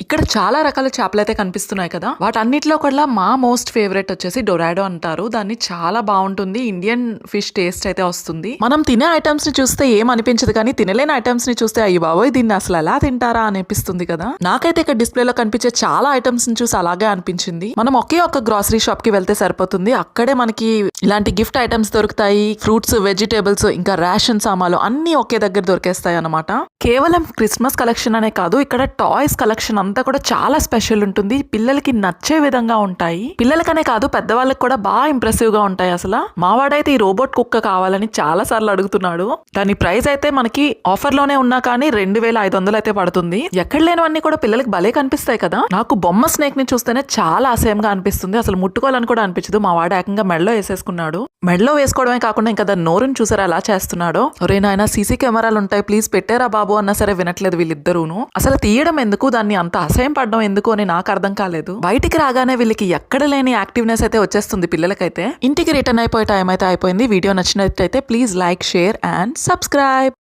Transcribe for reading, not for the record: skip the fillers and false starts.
ఇక్కడ చాలా రకాల చేపలైతే కనిపిస్తున్నాయి కదా. వాటన్నిటిలో కూడా మా మోస్ట్ ఫేవరెట్ వచ్చేసి డొరాడో అంటారు. దాన్ని చాలా బాగుంటుంది. ఇండియన్ ఫిష్ టేస్ట్ అయితే వస్తుంది. మనం తినే ఐటమ్స్ ని చూస్తే ఏం అనిపించదు, కానీ తినలేని ఐటమ్స్ ని చూస్తే అయ్యి బాబోయ్ దీన్ని అసలు ఎలా తింటారా అనిపిస్తుంది కదా. నాకైతే ఇక్కడ డిస్ప్లేలో కనిపించే చాలా ఐటమ్స్ ని చూసి అలాగే అనిపించింది. మనం ఒకే ఒక గ్రాసరీ షాప్ కి వెళ్తే సరిపోతుంది. అక్కడే మనకి ఇలాంటి గిఫ్ట్ ఐటమ్స్ దొరుకుతాయి. ఫ్రూట్స్, వెజిటేబుల్స్, ఇంకా రేషన్ సామాన్లు అన్ని ఒకే దగ్గర దొరికేస్తాయి అన్నమాట. కేవలం క్రిస్మస్ కలెక్షన్ అనే కాదు, ఇక్కడ టాయ్స్ కలెక్షన్ అంతా కూడా చాలా స్పెషల్ ఉంటుంది. పిల్లలకి నచ్చే విధంగా ఉంటాయి. పిల్లలకనే కాదు పెద్దవాళ్ళకి కూడా బాగా ఇంప్రెసివ్ గా ఉంటాయి. అసలు మావాడైతే ఈ రోబోట్ కుక్క కావాలని చాలా సార్లు అడుగుతున్నాడు. దాని ప్రైస్ అయితే మనకి ఆఫర్ లోనే ఉన్నా కానీ 2500 అయితే పడుతుంది. ఎక్కడ లేనివన్నీ కూడా పిల్లలకి భలే కనిపిస్తాయి కదా. నాకు బొమ్మ స్నేక్ ని చూస్తేనే చాలా అసహ్యంగా అనిపిస్తుంది. అసలు ముట్టుకోవాలని కూడా అనిపించదు. మా వాడు ఏకంగా మెడలో వేసేసుకున్నాడు. మెడలో వేసుకోవడమే కాకుండా ఇంకా దాని నోరుని చూసారా ఎలా చేస్తున్నాడో. ఒరే నాయన, సీసీ కెమెరాలు ఉంటాయి ప్లీజ్ పెట్టారా బాబు అన్నా సరే వినట్లేదు వీళ్ళిద్దరూను. అసలు తీయడం ఎందుకు, దాన్ని అంత అసహ్యం పడడం ఎందుకు అని నాకు అర్థం కాలేదు. బయటికి రాగానే వీళ్ళకి ఎక్కడ లేని యాక్టివ్నెస్ అయితే వచ్చేస్తుంది పిల్లలకైతే. ఇంటికి రిటర్న్ అయిపోయే టైం అయితే అయిపోయింది. వీడియో నచ్చినట్లయితే please like, share and subscribe.